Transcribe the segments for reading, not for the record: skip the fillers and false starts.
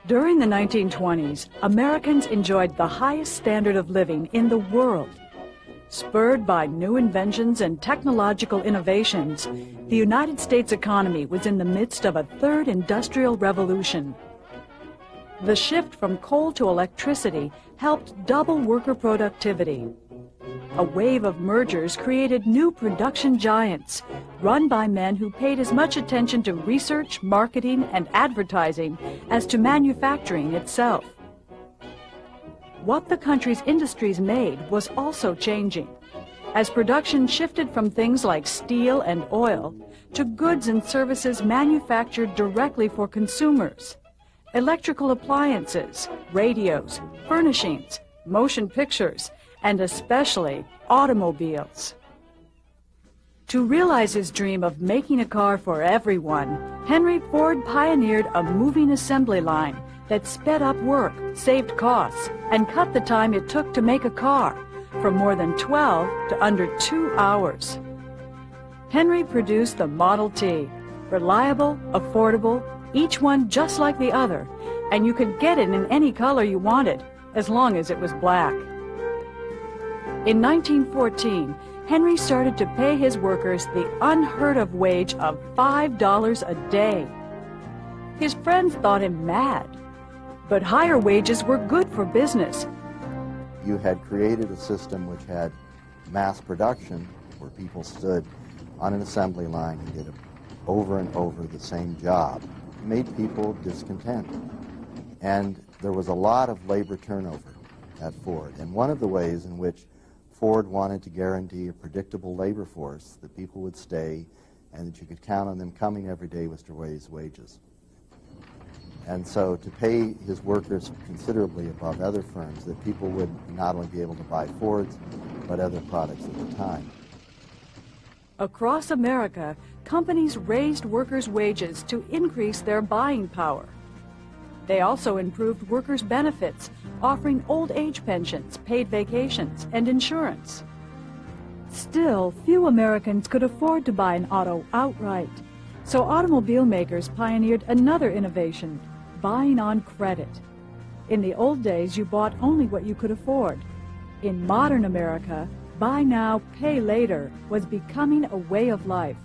During the 1920s, Americans enjoyed the highest standard of living in the world. Spurred by new inventions and technological innovations, the United States economy was in the midst of a third industrial revolution. The shift from coal to electricity helped double worker productivity. A wave of mergers created new production giants, run by men who paid as much attention to research, marketing, and advertising as to manufacturing itself. What the country's industries made was also changing, as production shifted from things like steel and oil to goods and services manufactured directly for consumers. Electrical appliances, radios, furnishings, motion pictures, and especially automobiles. To realize his dream of making a car for everyone, Henry Ford pioneered a moving assembly line that sped up work, saved costs, and cut the time it took to make a car from more than 12 to under 2 hours. Henry produced the Model T, reliable, affordable, each one just like the other, and you could get it in any color you wanted, as long as it was black. In 1914, Henry started to pay his workers the unheard-of wage of $5 a day. His friends thought him mad, but higher wages were good for business. You had created a system which had mass production, where people stood on an assembly line and did over and over the same job. It made people discontent. And there was a lot of labor turnover at Ford. And one of the ways in which Ford wanted to guarantee a predictable labor force, that people would stay and that you could count on them coming every day, was to raise wages. And so to pay his workers considerably above other firms, that people would not only be able to buy Fords, but other products at the time. Across America, companies raised workers' wages to increase their buying power. They also improved workers' benefits, offering old age pensions, paid vacations, and insurance. Still, few Americans could afford to buy an auto outright, so automobile makers pioneered another innovation, buying on credit. In the old days, you bought only what you could afford. In modern America, buy now, pay later was becoming a way of life.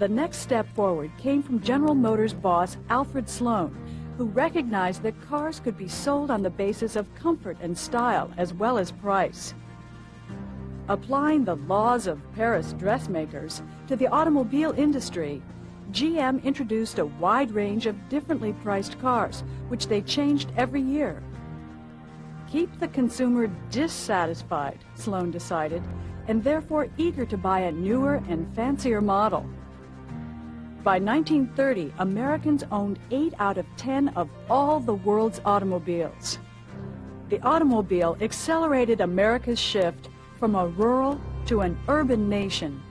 The next step forward came from General Motors boss Alfred Sloan, who recognized that cars could be sold on the basis of comfort and style as well as price. Applying the laws of Paris dressmakers to the automobile industry, GM introduced a wide range of differently priced cars, which they changed every year. Keep the consumer dissatisfied, Sloan decided, and therefore eager to buy a newer and fancier model. By 1930, Americans owned 8 out of 10 of all the world's automobiles. The automobile accelerated America's shift from a rural to an urban nation.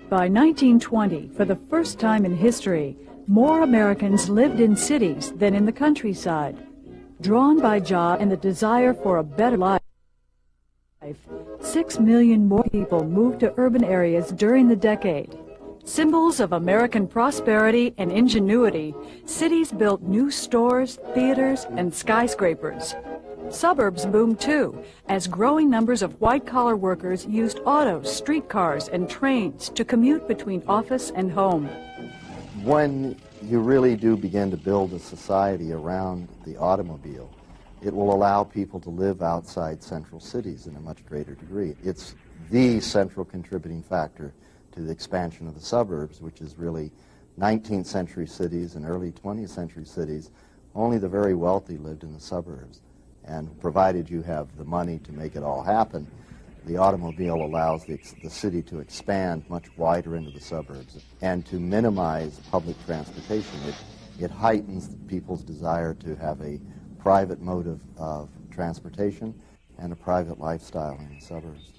By 1920, for the first time in history, more Americans lived in cities than in the countryside. Drawn by job and the desire for a better life, 6 million more people moved to urban areas during the decade. Symbols of American prosperity and ingenuity, cities built new stores, theaters, and skyscrapers. Suburbs boomed too, as growing numbers of white-collar workers used autos, streetcars, and trains to commute between office and home. When you really do begin to build a society around the automobile, it will allow people to live outside central cities in a much greater degree. It's the central contributing factor to the expansion of the suburbs, which is really 19th century cities and early 20th century cities. Only the very wealthy lived in the suburbs. And provided you have the money to make it all happen, the automobile allows the city to expand much wider into the suburbs and to minimize public transportation. It heightens people's desire to have a private mode of transportation and a private lifestyle in the suburbs.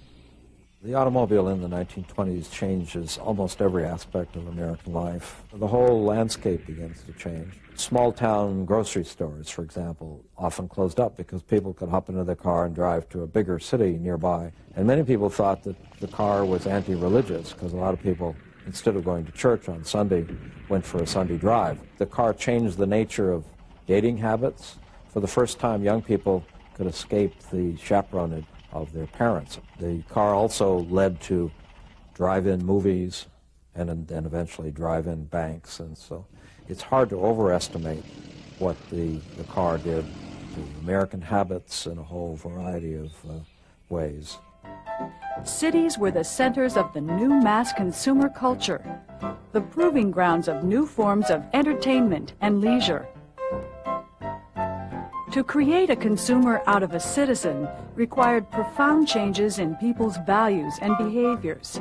The automobile in the 1920s changes almost every aspect of American life. The whole landscape begins to change. Small-town grocery stores, for example, often closed up because people could hop into their car and drive to a bigger city nearby. And many people thought that the car was anti-religious because a lot of people, instead of going to church on Sunday, went for a Sunday drive. The car changed the nature of dating habits. For the first time, young people could escape the chaperonage of their parents. The car also led to drive-in movies and then eventually drive-in banks, and so it's hard to overestimate what the car did to American habits in a whole variety of ways. Cities were the centers of the new mass consumer culture, the proving grounds of new forms of entertainment and leisure. To create a consumer out of a citizen required profound changes in people's values and behaviors.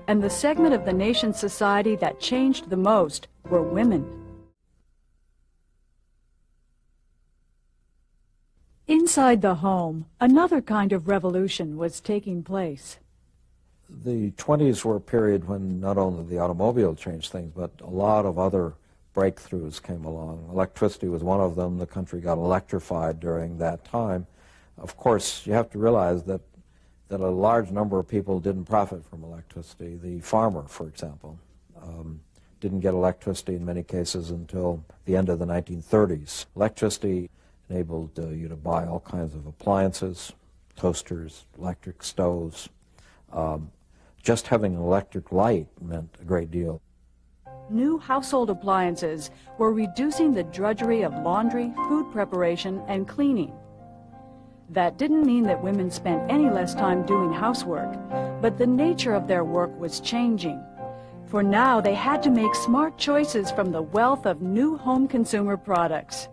And the segment of the nation's society that changed the most were women. Inside the home, another kind of revolution was taking place. The 20s were a period when not only the automobile changed things, but a lot of other breakthroughs came along. Electricity was one of them. The country got electrified during that time. Of course, you have to realize that a large number of people didn't profit from electricity. The farmer, for example, didn't get electricity in many cases until the end of the 1930s. Electricity enabled you to buy all kinds of appliances, toasters, electric stoves. Just having an electric light meant a great deal. New household appliances were reducing the drudgery of laundry, food preparation, and cleaning. That didn't mean that women spent any less time doing housework, but the nature of their work was changing. For now, they had to make smart choices from the wealth of new home consumer products.